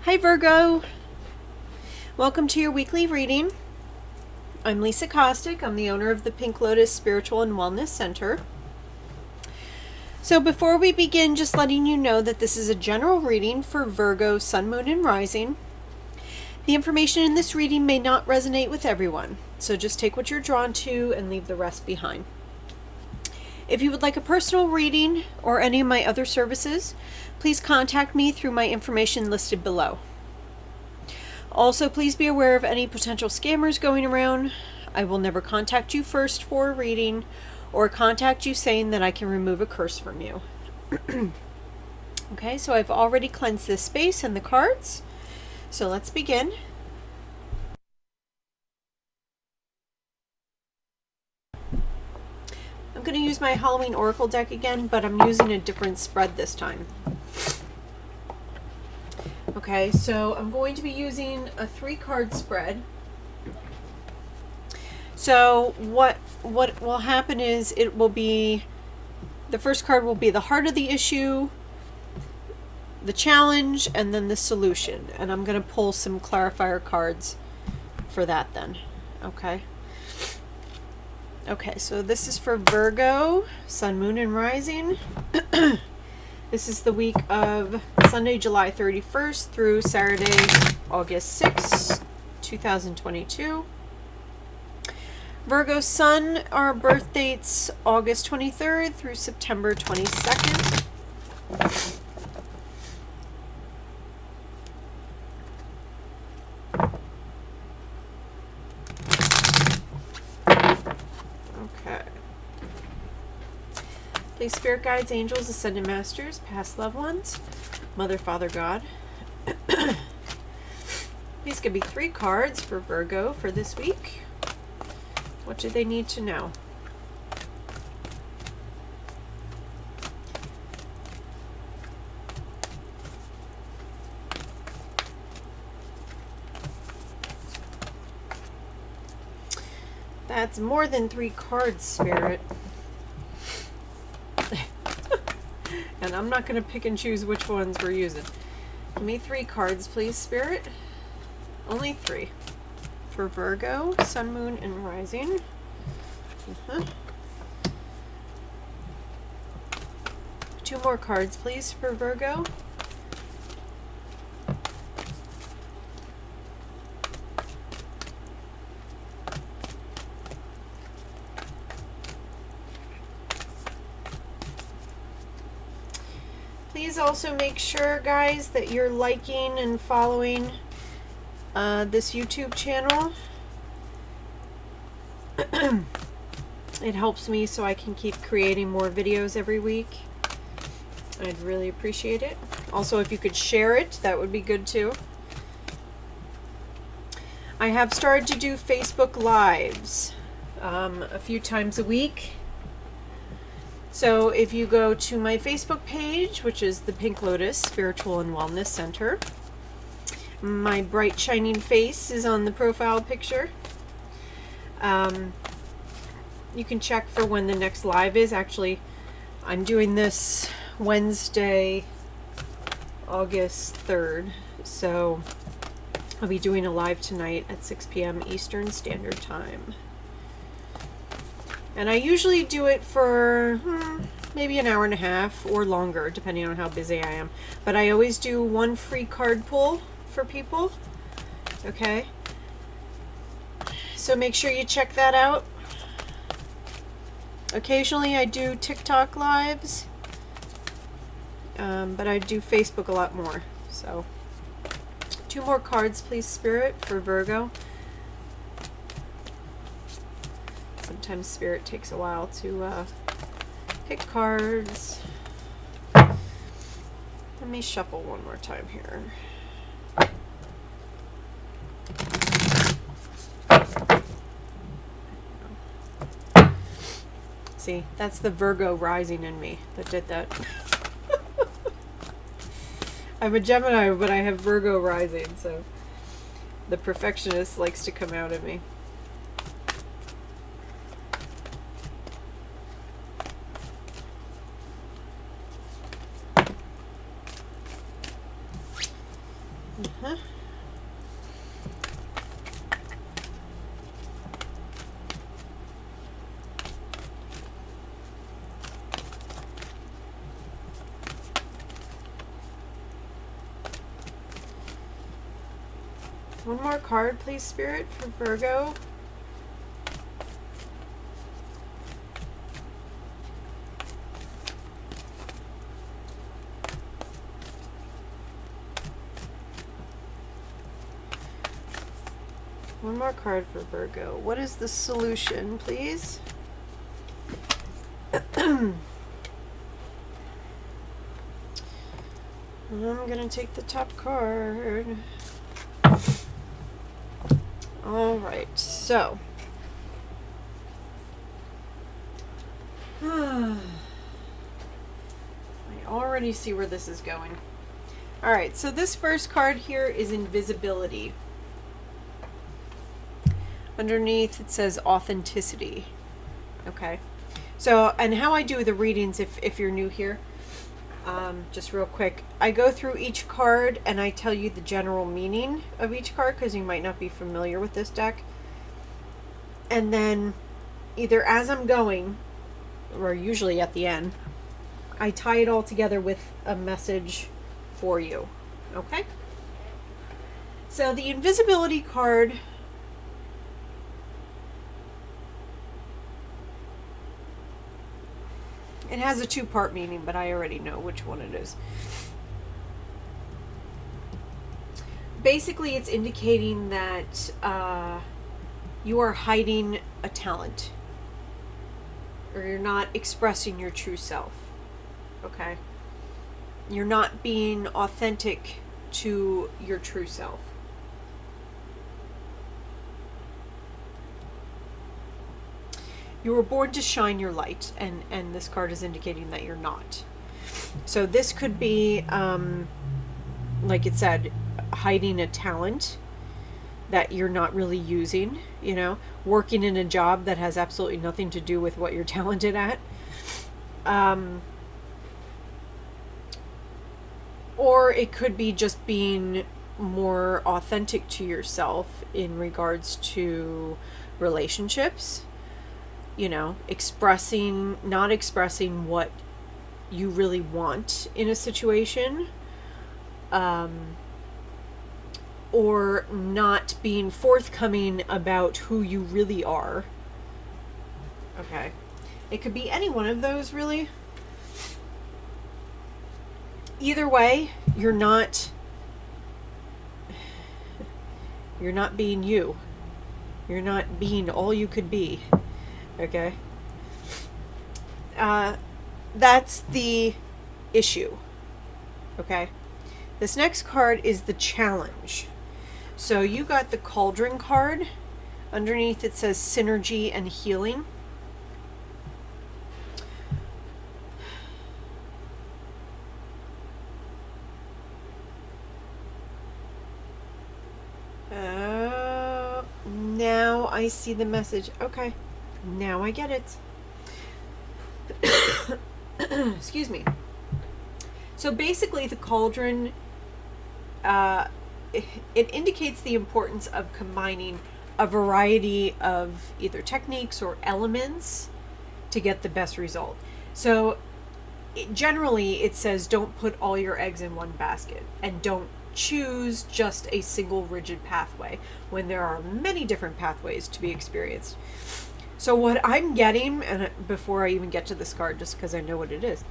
Hi Virgo, welcome to your weekly reading. I'm Lisa Kostick. I'm the owner of the Pink Lotus Spiritual and Wellness Center. So before we begin, just letting you know that this is a general reading for Virgo, Sun, Moon, and Rising. The information in this reading may not resonate with everyone, so just take what you're drawn to and leave the rest behind. If you would like a personal reading or any of my other services, please contact me through my information listed below. Also, please be aware of any potential scammers going around. I will never contact you first for a reading or contact you saying that I can remove a curse from you. Okay, so I've already cleansed this space and the cards. So let's begin. I'm going to use my Halloween Oracle deck again, but I'm using a different spread this time. Okay, so I'm going to be using a 3-card spread. So what will happen is it will be, the first card will be the heart of the issue, the challenge, and then the solution. And I'm going to pull some clarifier cards for that then. Okay. Okay, so this is for Virgo, Sun, Moon, and Rising. This is the week of Sunday, July 31st through Saturday, August 6th, 2022. Virgo Sun, our birth dates August 23rd through September 22nd. Please, Spirit Guides, Angels, Ascended Masters, past loved ones, Mother, Father, God. These could be 3 cards for Virgo for this week. What do they need to know? That's more than 3 cards, Spirit. And I'm not going to pick and choose which ones we're using. Give me 3 cards, please, Spirit. Only 3. For Virgo, Sun, Moon, and Rising. 2 more cards, please, for Virgo. Please also make sure, guys, that you're liking and following this YouTube channel. It helps me so I can keep creating more videos every week. I'd really appreciate it. Also, if you could share it, that would be good too. I have started to do Facebook Lives a few times a week. So if you go to my Facebook page, which is the Pink Lotus Spiritual and Wellness Center, my bright shining face is on the profile picture. You can check for when the next live is. Actually, I'm doing this Wednesday, August 3rd. So I'll be doing a live tonight at 6 p.m. Eastern Standard Time. And I usually do it for maybe an hour and a half or longer, depending on how busy I am. But I always do 1 free card pull for people. Okay? So make sure you check that out. Occasionally I do TikTok lives, but I do Facebook a lot more. So 2 more cards, please, Spirit, for Virgo. Sometimes Spirit takes a while to pick cards. Let me shuffle one more time here. See, that's the Virgo rising in me that did that. I'm a Gemini, but I have Virgo rising, so the perfectionist likes to come out of me. Uh-huh. One more card, please, Spirit, for Virgo. One more card for Virgo. What is the solution, please? I'm going to take the top card. All right, so. I already see where this is going. All right, so this first card here is invisibility. Underneath it says authenticity. Okay. So, and how I do the readings, if you're new here, just real quick, I go through each card and I tell you the general meaning of each card because you might not be familiar with this deck. And then either as I'm going, or usually at the end, I tie it all together with a message for you. Okay? So the invisibility card it has a two-part meaning, but I already know which one it is. Basically, it's indicating that you are hiding a talent, or you're not expressing your true self. Okay? You're not being authentic to your true self. You were born to shine your light, and this card is indicating that you're not. So this could be, like it said, hiding a talent that you're not really using, you know, working in a job that has absolutely nothing to do with what you're talented at. Or it could be just being more authentic to yourself in regards to relationships. You know, not expressing what you really want in a situation, or not being forthcoming about who you really are. Okay. It could be any one of those, really. Either way, you're not being you. You're not being all you could be. Okay. That's the issue. Okay. This next card is the challenge. So you got the Cauldron card. Underneath it says synergy and healing. Now I see the message. Okay. Now I get it. Excuse me. So basically the Cauldron, it indicates the importance of combining a variety of either techniques or elements to get the best result. So generally it says don't put all your eggs in one basket, and don't choose just a single rigid pathway when there are many different pathways to be experienced. So what I'm getting, and before I even get to this card, just because I know what it is,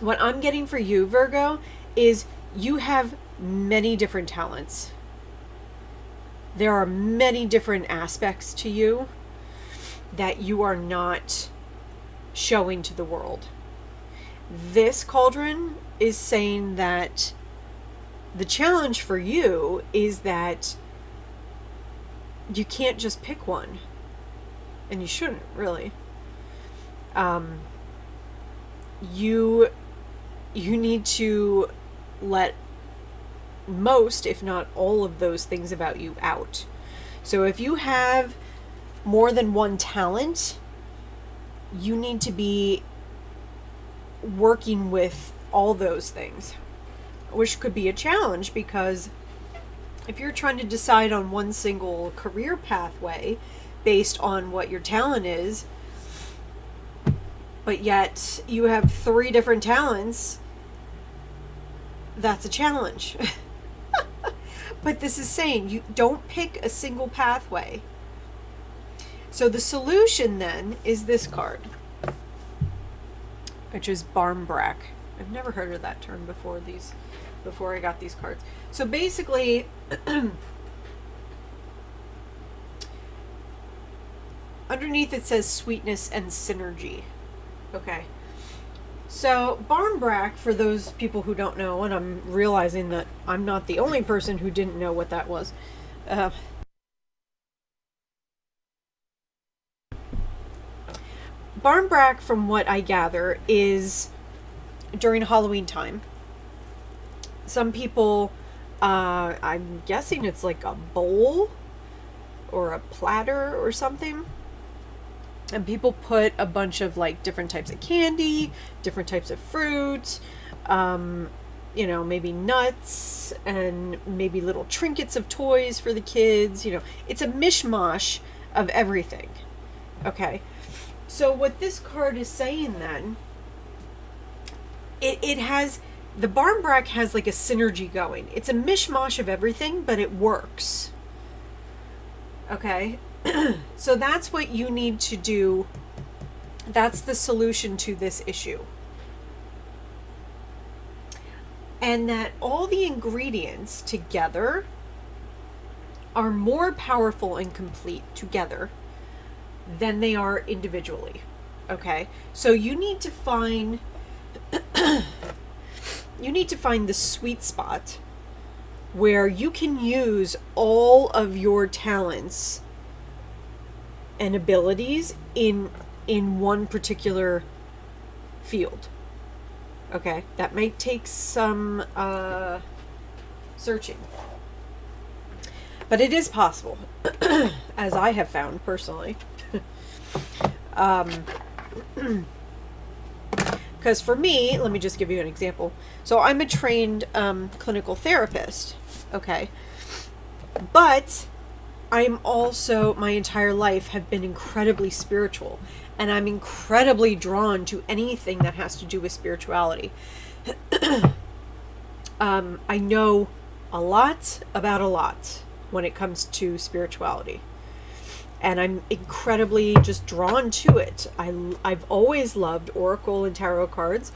what I'm getting for you, Virgo, is you have many different talents. There are many different aspects to you that you are not showing to the world. This Cauldron is saying that the challenge for you is that you can't just pick one. And you shouldn't, really. You need to let most, if not all, of those things about you out. So if you have more than one talent, you need to be working with all those things. which could be a challenge because if you're trying to decide on one single career pathway based on what your talent is, but yet you have 3 different talents, that's a challenge. But this is saying you don't pick a single pathway. So the solution then is this card, which is Barmbrack. I've never heard of that term before I got these cards. So basically, underneath it says sweetness and synergy. Okay. So Barmbrack, for those people who don't know, and I'm realizing that I'm not the only person who didn't know what that was. Barmbrack, from what I gather, is during Halloween time. Some people, I'm guessing it's like a bowl or a platter or something. And people put a bunch of like different types of candy, different types of fruit, maybe nuts and maybe little trinkets of toys for the kids. It's a mishmash of everything. Okay. So what this card is saying then, it has, the Barmbrack has like a synergy going. It's a mishmash of everything, but it works. Okay. So that's what you need to do. That's the solution to this issue. And that all the ingredients together are more powerful and complete together than they are individually. Okay? So you need to find the sweet spot where you can use all of your talents and abilities in one particular field. Okay, that might take some searching, but it is possible, as I have found personally. Because for me, let me just give you an example. So I'm a trained clinical therapist. Okay, but I'm also, my entire life, have been incredibly spiritual, and I'm incredibly drawn to anything that has to do with spirituality. I know a lot about a lot when it comes to spirituality, and I'm incredibly just drawn to it. I've always loved oracle and tarot cards.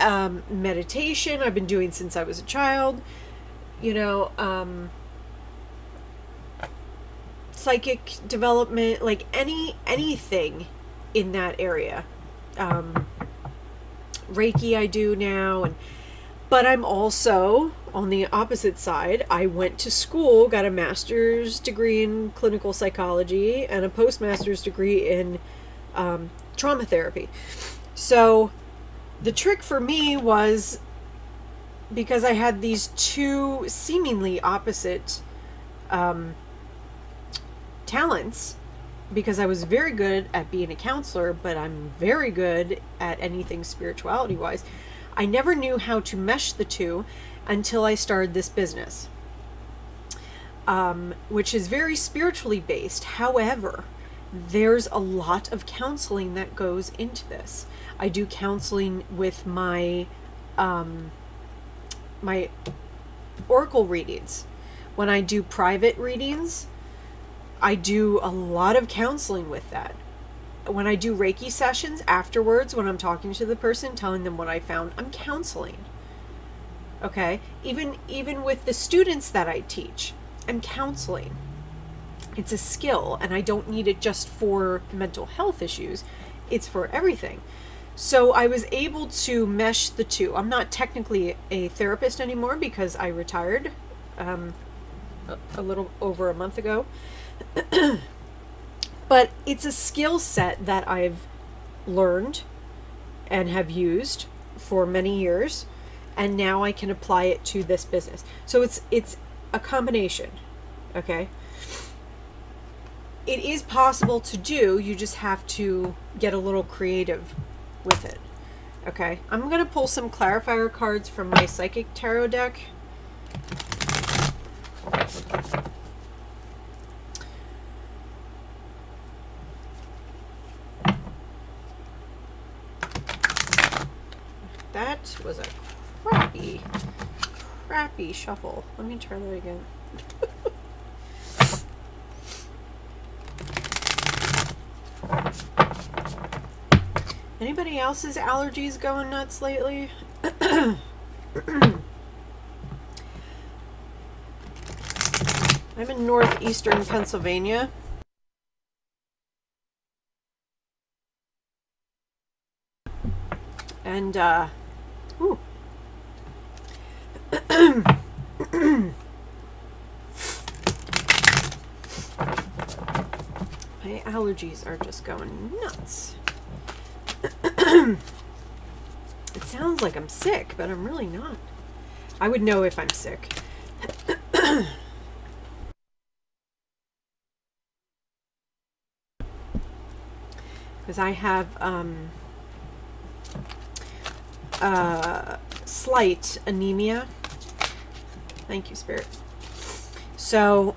Meditation I've been doing since I was a child. Psychic development, like anything in that area. Reiki I do now, but I'm also on the opposite side. I went to school, got a master's degree in clinical psychology and a postmaster's degree in trauma therapy. So the trick for me was, because I had these 2 seemingly opposite talents, because I was very good at being a counselor, but I'm very good at anything spirituality wise. I never knew how to mesh the 2 until I started this business, which is very spiritually based. However, there's a lot of counseling that goes into this. I do counseling with my my oracle readings. When I do private readings, I do a lot of counseling with that. When I do Reiki sessions afterwards, when I'm talking to the person, telling them what I found, I'm counseling. Okay? Even with the students that I teach, I'm counseling. It's a skill, and I don't need it just for mental health issues. It's for everything. So I was able to mesh the 2. I'm not technically a therapist anymore because I retired a little over a month ago. But it's a skill set that I've learned and have used for many years, and now I can apply it to this business. So it's a combination. Okay? It is possible to do, you just have to get a little creative with it. Okay, I'm going to pull some clarifier cards from my Psychic Tarot deck. That was a crappy shuffle. Let me try that again. Anybody else's allergies going nuts lately? I'm in northeastern Pennsylvania. And, ooh. My allergies are just going nuts. It sounds like I'm sick, but I'm really not. I would know if I'm sick. Because I have slight anemia. Thank you, Spirit. So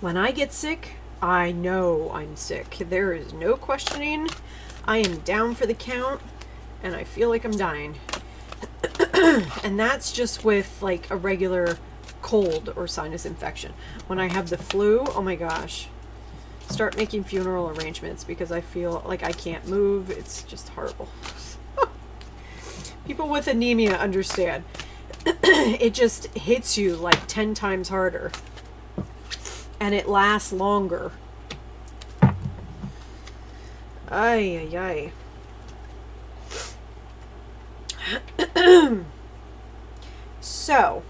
when I get sick, I know I'm sick. There is no questioning. I am down for the count, and I feel like I'm dying. And that's just with like a regular cold or sinus infection. When I have the flu, oh my gosh. Start making funeral arrangements because I feel like I can't move. It's just horrible. People with anemia understand. It just hits you like 10 times harder. And it lasts longer. Ay, ay, ay. So.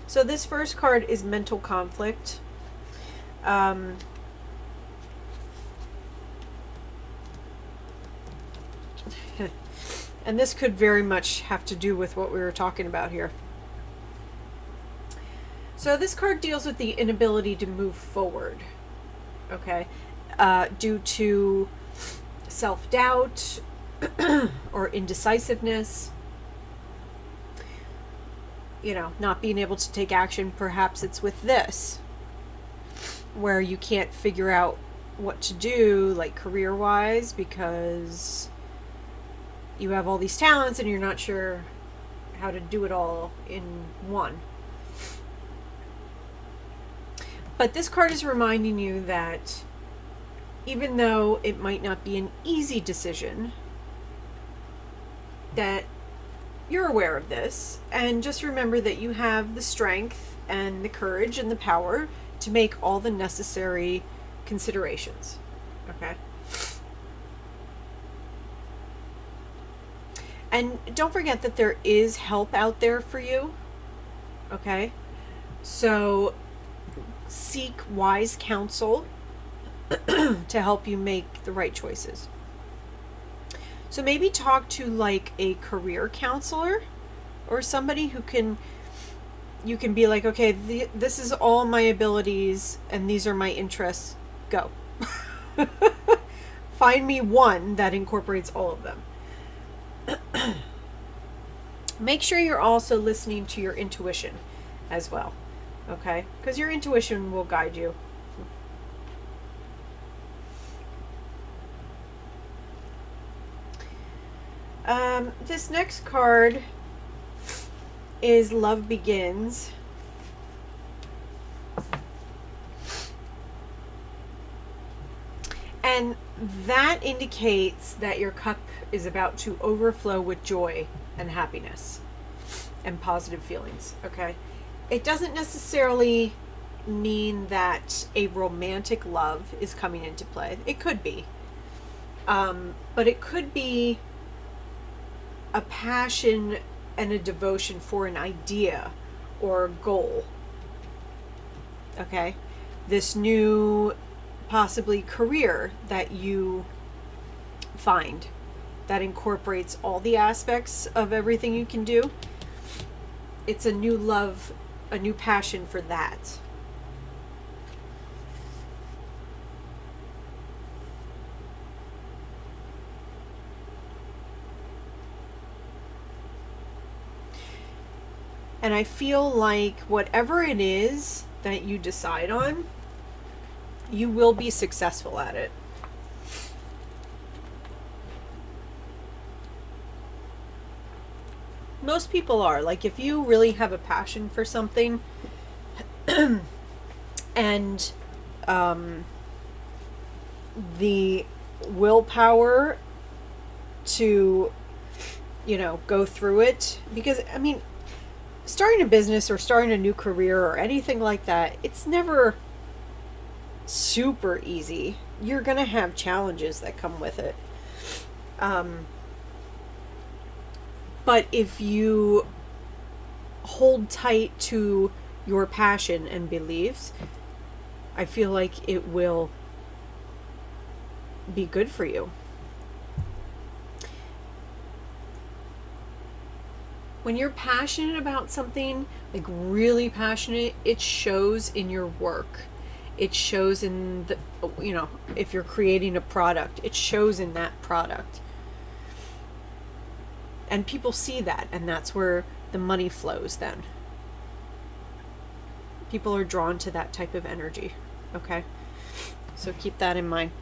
So this first card is mental conflict. And this could very much have to do with what we were talking about here. So this card deals with the inability to move forward, okay, due to self-doubt or indecisiveness, you know, not being able to take action. Perhaps it's with this, where you can't figure out what to do, like career-wise, because you have all these talents and you're not sure how to do it all in one. But this card is reminding you that even though it might not be an easy decision, that you're aware of this, and just remember that you have the strength and the courage and the power to make all the necessary considerations. Okay? And don't forget that there is help out there for you. Okay? So seek wise counsel to help you make the right choices. So maybe talk to like a career counselor or somebody who you can be like, okay, this is all my abilities and these are my interests. Go. Find me one that incorporates all of them. Make sure you're also listening to your intuition as well. Okay? Because your intuition will guide you. This next card is Love Begins. And that indicates that your cup is about to overflow with joy and happiness and positive feelings, okay? It doesn't necessarily mean that a romantic love is coming into play. It could be. But it could be a passion and a devotion for an idea or a goal. Okay? This new, possibly, career that you find that incorporates all the aspects of everything you can do. It's a new love, a new passion for that. And I feel like whatever it is that you decide on, you will be successful at it. Most people are. Like, if you really have a passion for something and the willpower to, go through it, because, I mean, starting a business or starting a new career or anything like that, it's never super easy. You're going to have challenges that come with it. But if you hold tight to your passion and beliefs, I feel like it will be good for you. When you're passionate about something, like really passionate, it shows in your work. It shows in the, if you're creating a product, it shows in that product. And people see that, and that's where the money flows then. People are drawn to that type of energy, okay? So keep that in mind.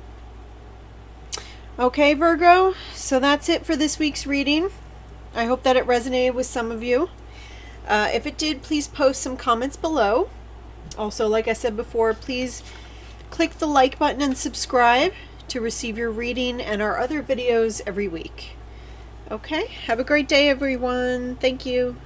Okay, Virgo, so that's it for this week's reading. I hope that it resonated with some of you. If it did, please post some comments below. Also, like I said before, please click the like button and subscribe to receive your reading and our other videos every week. Okay, have a great day, everyone. Thank you.